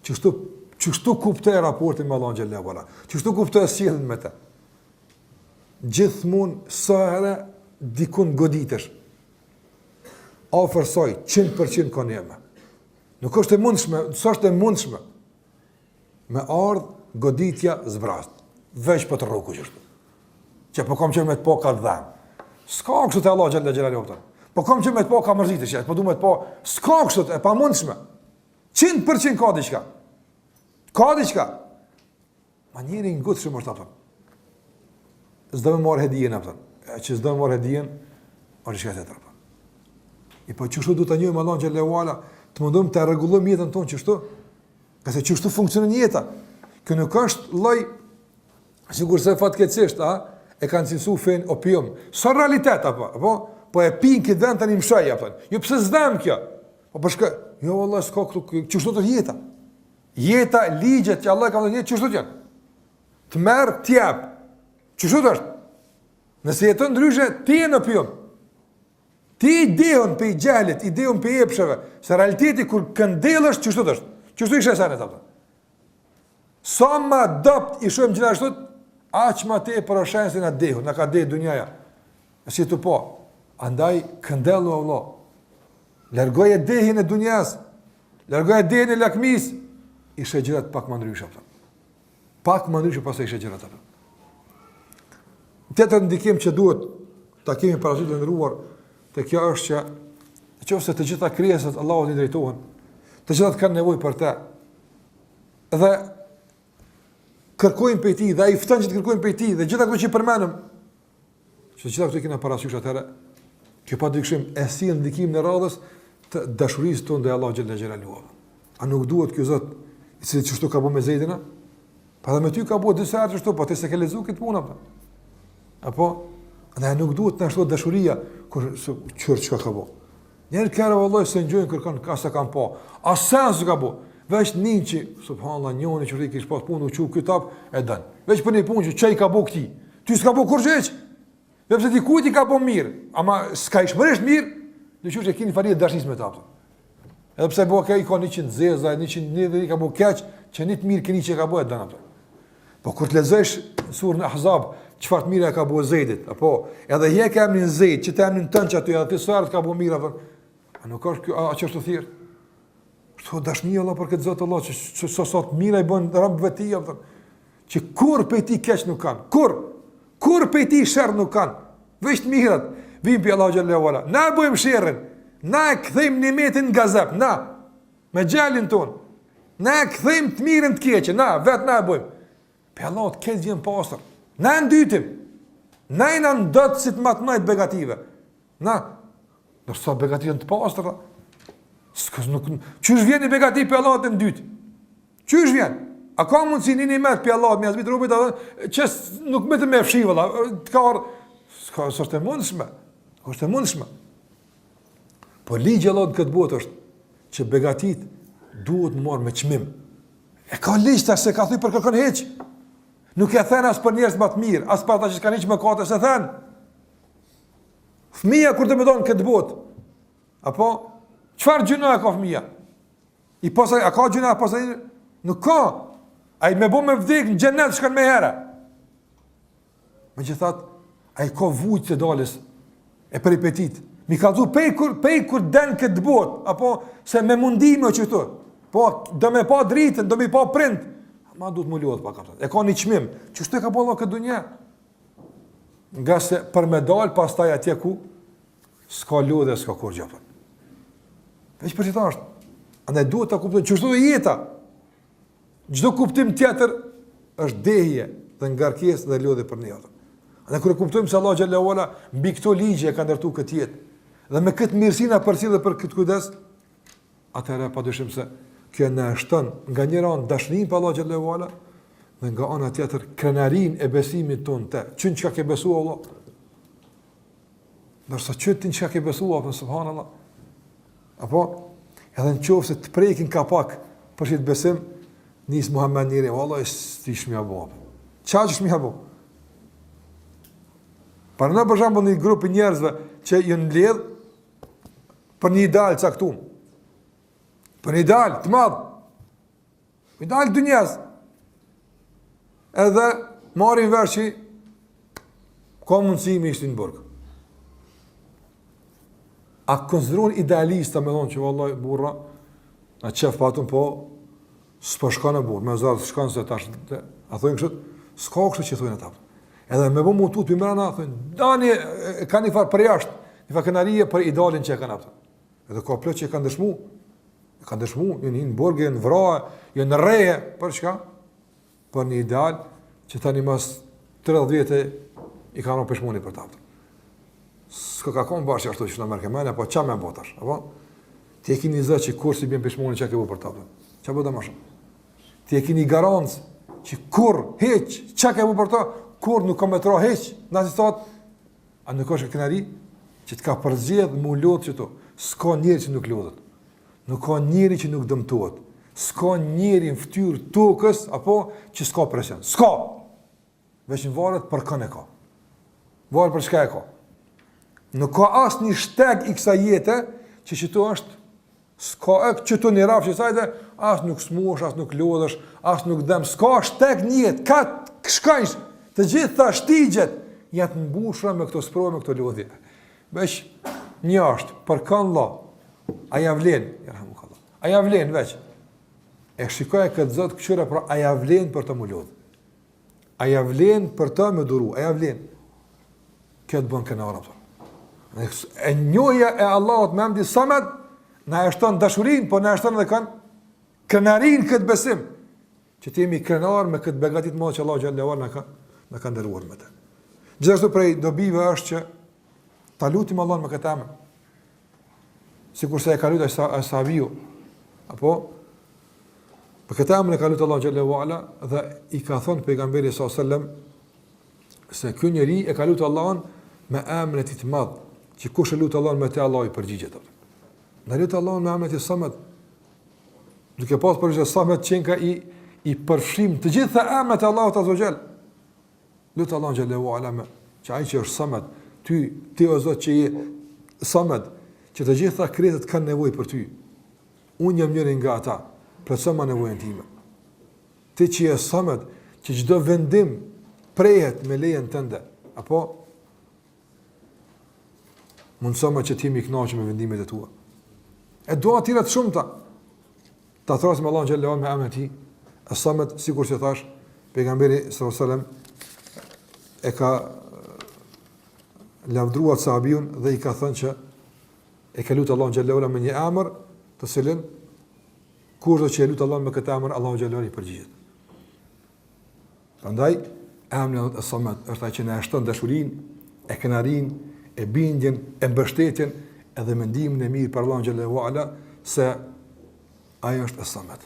që shtu kupteje raportin me Allah në gjellë e vala. Që shtu kupteje sjellin me te. Gjithmonë sa herë dikun goditesh. Afërsoj, 100% ka njeme. Nuk është e mundshme, s'është e mundshme. Me ardh goditja zbrast. Veç për të rruku qështu. Që po kam që me të po ka dhenë. S'ka kështu të Allah gjellë e gjellë e optën. Po kam që me të po ka mërzitës, po du me të po, s'ka kështu të e pa mundshme. 100% ka diçka. Ka diçka. Ma njëri në gutë shumë është apëtën. Zdo me marë hedijen apëtën. Që zdo me marë hedijen, o rishka të të rëpën. I po qështu du të njëjmë Allah në Gjellewala, të mundum të regullum jetën tonë qështu. Këse qështu funksionin jeta. Kë nuk është loj, sigur se fatkecisht, e kanë cilësu fen opium. Sa realitet, po e pinë këtë vend të një mshaj, jo pëse zdem kjo. Po përshka, jo Allah, s'ka këtu, qështu të jeta. Jeta, ligjet që Allah ka më të jetë, qështu të janë. Të merë, t'jep. Qështu të është? Nëse jetën ndryshe, ti e në pjom. Ti i dehën për i gjellit, i dehën për i epsheve. Se realiteti, kur këndel është, qështu të është? Qështu ishe e sanet, apëta? Sa ma dopt i shumë gjithashtut, aq ma te për o shensin atë dehën, në ka dehë dunjaja. E si të po. Andaj, këndellu Allah. Lërgoj e dehin e dunjas, lërgoj e dehin e lakmis, ishe gjirat pak më ndryshe, apëta. Pak më ndryshe pas e ishe gjirat, apëta. Tjetër ndikim që duhet ta kemi parasysh të ndëruar te kjo është që nëse të gjitha krijesat Allahut i drejtohen, të gjithat kanë nevojë për të. Dhe kërkojnë prej tij, dhe ai fton që të kërkojnë prej tij, dhe gjitha këto që përmendëm, që gjitha këto kemi parasysh atëherë, kjo padyshim e sjell ndikimin e radhës të dashurisë tonë ndaj Allahut xhallahu xhelaluhu. A nuk duhet ky Zot, i cili çështo ka bëu me Zeidin? Pa dhe me ty ka bëu disa herë çështo, po ti s'e ke lexuar këtë punë apo? Apo, ne nuk duhet të ashtu dashuria kur çka ka bëu. Njerë kërë vëlloj se njojnë kërkan ka se kam pa. A sen se ka bëu. Veç një që, subhanallah, njoni që rrikish pas punë u qu këtap e dënë. Veç për një punë që i ka bëu këti. Ty s'ka bëu kur gjeq. Vepse ti kujti ka bëu mirë. Ama s'ka ishmërisht mirë, në qështë e kini farije dashnis me ta. Edhe pse bëu ka i ka 100 zeza, 100 dhe i ka bëu keq, që një të mirë këni që ka bëu e dënë. Po kur të lexosh surën Ahzab, çfarë mirë ka bëu Zeidit, apo edhe je ka emrin Zeid, që të emrin tënd që aty edhe ti sart ka bëu mirë apo a nuk është kjo a çështë thirr? Kto dashnia Allah për këtë Zot Allah që sot mirë i bën robëve të tij apo që kur pe ti keq nuk kanë. Kur pe ti sherr nuk kanë. Veç mirat, vim pi Allah xhallahu ala. Na bëjmë sherrin. Na e kthejmë nimetin gazap, na me xhalin ton. Na e kthejmë të mirën të keqe, na vet na e bëjmë. Pe Allah të keq vjen pastër. Na ndytim. Na i në ndëtë si të matnajt begative. Na. Nërsa begative në të pastra. Qysh vjen një begativ për Allah të ndyt? Qysh vjen? A ka mundësi një mërë për Allah me azbit rubit që nuk me të me fshive la. Të ka orë. Së është e mundëshme. është e mundëshme. Po ligje Allah në këtë botë është që begatit duhet më marë me qmim. E ka ligjë ta se ka thuj për kërkën heqë. Nuk e thënë as për njerëz më të mirë, as për ata që s'kanë hiç mëkate, se thënë. Fëmia kur të më donë këtë botë, apo çfarë gjëna ka fëmia? I posa a ka gjëna posa nuk ka. Ai më bën me vdek në xhenet shkon më herë. Megjithatë, ai ka vujt të dalës e peripetit. Mi ka thu pej kur den këtë botë, apo se me mundime që këtu. Po do me pa dritën, do me pa prind. Ma duhet më luat pak atë. E ka një çmim. Çështë ka bëllë këtë dunjë? Nga se për me dal pastaj atje ku s'ka lodhe, s'ka kur gjë. Veç për çfarë është? Andaj duhet ta kuptojmë çështë do jeta. Çdo kuptim tjetër është dehje dhe ngarkesë dhe lodhe për ne atë. Andaj kur e kuptojmë se Allah xhallahu ala mbi këto ligje ka ndërtuar këtë jetë dhe me këtë mirësinë përcjellë për këtë kujdes, atëherë padyshim se kjo na shton nga njëra anë dashurinë për Allah xhallahu ala dhe nga ana tjetër krenarin e besimit tonë te çun çka ke besuar Allah. Dorso çutin çka ke besuar Allah subhanallahu. Apo edhe nëse të prekin kapak për shit besim, nis Muhammed njëri, vallahi stish më apo. Çfarë është më apo? Për në për shembull një grup njerëzve që janë mbledh për një ideal caktuar. Për një ideal të madh. Ideal dunjas. Edhe marrin vesh që ka mundësi me ishte në burg. A konsideron idealista me thonë që vallahi burra na çef patun po s'po shkon në burg, me zot shkon se tash a thonë kështu, s'ka kështu që thonë ata. Edhe me vëmë tutut për mërana, dani ka një farë për jashtë, një farë kënarie për idealin që e kanë apëta. Edhe ka plët që e kanë dëshmu, Ka dëshmu, në burge, në vraje, në reje, për çka? Për një ideal që tani mas 30 vjetë i ka në peshmoni për ta. S'ka ka konë bashkë ashtu që në mërkemene, apo qa me botash, apo? Ti e kini zë që kur si bjen peshmoni që ke bu për ta. Qa bëda ma shumë? Ti e kini garancë që kur, heq, qa ke bu për ta, kur nuk ka me tra heq, në asistat, a nuk është e kënari, që t'ka përzgjedh mu lodhë që to. S'ka njeri që nuk lodhët. Nuk ka njeri që nuk dëmtohet. S'ka njeri në ftyrë tokës, apo që s'ka presion. S'ka! Veç në varet për kën e ka. Varet për shka e ka. Nuk ka asë një shteg i kësa jetë, që qëto është, s'ka e qëto një rafë që sajte, asë nuk smosh, asë nuk lodhësh, asë nuk dëmë. S'ka shteg një jetë, ka shkajnsh, të gjitha shtigjet, janë të mbushra me këto sprove, me këto lodhje. Veç një është, për kanë la, aja vlen, aja vlen veç, e shikoj e këtë zëtë këqyre, pra aja vlen për të mu lodhë, aja vlen për të me duru, aja vlen, këtë bënë kënara, e njoja e Allahot me emdi Samed, na e shtonë dashurin, po na e shtonë dhe kanë kënarin këtë besim, që të jemi kënar me këtë begatit modë që Allah Gjallewal në ka ndërruar me të. Gjithashtu prej dobive është që ta lutim Allah me këtë emër, si kurse e ka lutë Ashabiu, apo për këtë emër e ka lutë Allah Gjallewala dhe i ka thonë pejgamberi s.a.s. se kjo njeri e ka lutë Allahun me emrin e tij të madh, që kush e lutë Allahun me të Allah i përgjigjet. Në lutë Allahun me emrin e tij Samed, duke pas përgjigje Samed qenka i përfshim të gjitha emrat e Allahut Azza wa Jall. Lutë Allahun Gjallewala me që ai që është Samed, ti o Zot që je Samed, që të gjitha krijesat kanë nevojë për ty. Unë jam njëri nga ata, plotëso ma nevojën time. Ti që je Samed, që çdo vendim prehet me lejen tënde, apo mundësoma që ti më kënaqesh me vendimet e tua. E dua të tjera të shumta. Ta thrasim Allahun xhallahu me emrin e tij, As-Samed, sikur që thash, pejgamberi sallallahu alajhi wasallam e ka lavdruar sahabiun dhe i ka thënë që e ka lutë Allahun xhallahu me një emër, të cilën kurdo që e lutë Allahun me këtë emër, Allahu xhallahu i përgjigjet. Prandaj emri As-Samed është ai që na shton dashurinë, e kënaqërinë, e bindjen, e mbështetjen, edhe mendimin e mirë për Allahun xhallahu ala se ai është As-Samed.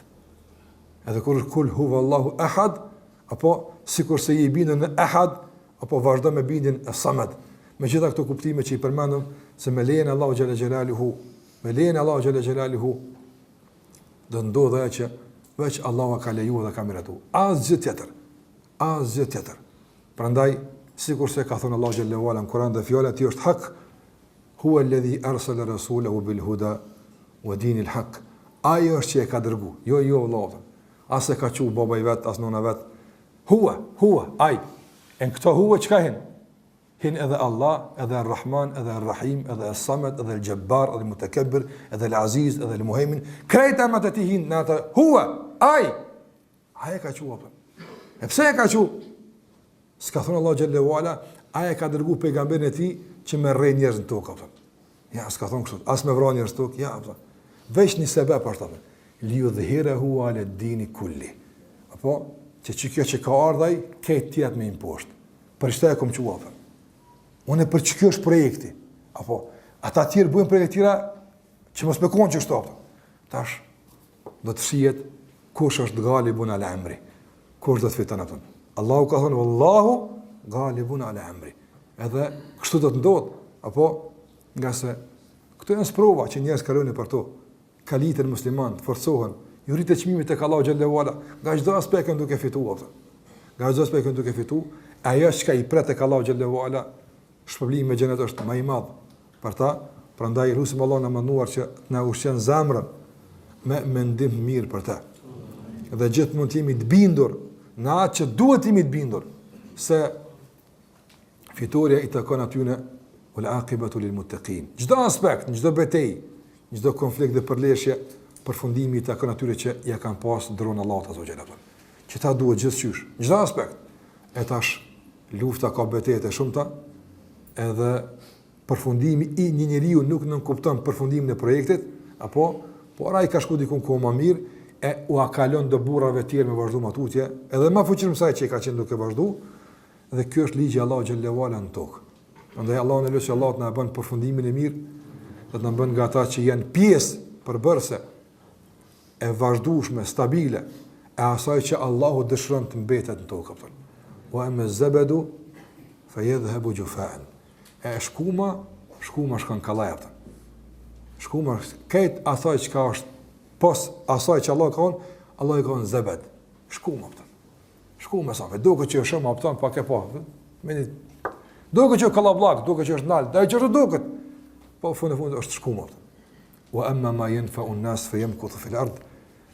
Edhe kur kul huwallahu ahad, apo sikur se i bindën në ahad, apo vazhdo me bindjen As-Samed. Me gjitha këto kuptime që i përmendëm, se me lejen Allahu xhallahu xhelaluhu, do ndodhë ajo që veç Allahu ka lejuar dhe ka miratuar. Asgjë tjetër. Prandaj, sikur se ka thënë Allahu xhallahu ala në Kur'an dhe fjala e tij është hak, huwa alladhi arsala rasulahu bil huda wa dinil haq. Ai është që e ka dërguar. Jo Allahu. As e ka thënë baba i vet, as nona vet. Huwa, ai. En këto huwa çka hin? Hin edhe Allah, edhe Ar-Rahman, edhe Ar-Rahim, edhe As-Samed, edhe Al-Jabbar, edhe Al-Mutakabbir, edhe Al-Aziz, edhe Al-Muhaymin. Krejt emrat e tij hin në atë huwa, ai. Ai e ka thënë. E pse e ka thënë? S'ka thënë Allah xhallahu ala, ai e ka dërguar pejgamberin e tij që me rrej njerëz në tokë apo. Ja, s'ka thënë kështu. As me vrarë njerëz në tokë, ja apo. Veç një sebeb është atë. Li yudhhirahu ala ad-din kulli. Apo që kjo që ka ardhaj, këtë tjetë me imposht. Për ishte e kom që uafën. Unë e për që kjo është projekti. Apo, ata tjerë bujnë projekti tjera që mos me konë që shtopë. Tash, do të shijet kush është galibun ala amri. Kush do të fitan atën. Allahu ka thonë, Wallahu galibun ala amri. Edhe, kështu do të ndodhë. Apo, nga se, këto e nësë prova që njerës kaloni për to. Kalitën musliman, të forcohen, ju rritë e qmimit e ka Allahu xhallahu ala, nga çdo aspektin duke fituar. Nga çdo aspektin duke fituar, ajo që i pret e ka Allahu xhallahu ala, shpërblimi me xhenet është më i madh. Për ta, prandaj lutim Allahun na mënduar që na ushqen zemrën me mendim mirë për ta. Dhe gjithmonë të jemi të bindur në atë që duhet të jemi të bindur, se fitoria i takon atyne ul aqibatu lil muttaqin. Çdo aspekt, çdo betejë, çdo konflikt dhe përleshje, përfundimi i takon atyre që ja kanë pas dronë Allahut azza wa jalla. Që ta duhet gjithçysh, çdo aspekt. E tash lufta ka betejë të shumta, edhe përfundimi i një njeriu nuk nënkupton përfundimin e projektit, apo por ai ka shku diku ku më mirë e u akalon do burrave të tjerë me vazhdu matutje, edhe më fuqishëm se ai që ka qenë duke vazhdu, dhe ky është ligji i Allahu xhallahu ala në tokë. Prandaj Allahu ne lutë Allahu të na bën përfundimin e mirë, do të na bën nga ata që janë pjesë përbërëse e vazhdueshme, stabile e asaj që Allahu dëshiron të mbetet në tokë. Wa amma zabadu fayadhhabu jufaan. E shkuma shkon kallaj atë. Shkuma këtë asaj që ka është pos asaj që Allah ka thonë, Allah i ka thonë zabad. Shkuma atë. Shkuma sa ve duke që është shumë opton pa ke pa. Meni duke që kallabllak, duke që është nal, daj që duket. Po fund është shkuma atë. Wa amma ma yanfa'u an-nas fayamkuthu fil ard.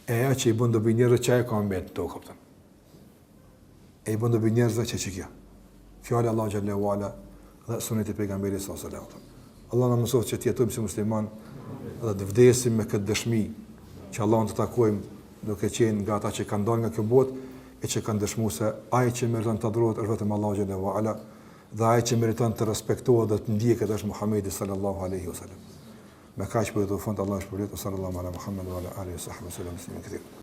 E ajo që i bën dobi njerëzve që ka mbet në tokë atë. E i bën dobi njerëzve që kjo. Fjala Allah xhallahu ala dhe suneti e pejgamberit sallallahu alaihi wasallam. Allah na mëson që të jetojmë si musliman dhe të vdesim me këtë dëshmi që Allahun të takojmë duke qenë nga ata që kanë dalë nga kjo botë e që kanë dëshmuar se ai që meriton të adhurohet është vetëm Allahu xhallahu ala dhe ai që meriton të respektohet dhe të ndjeket është Muhamedi sallallahu alaihi wasallam. Me kaq po të fund Allah shpërblet sallallahu ala Muhammed wa ala alihi wa sahbihi sallam.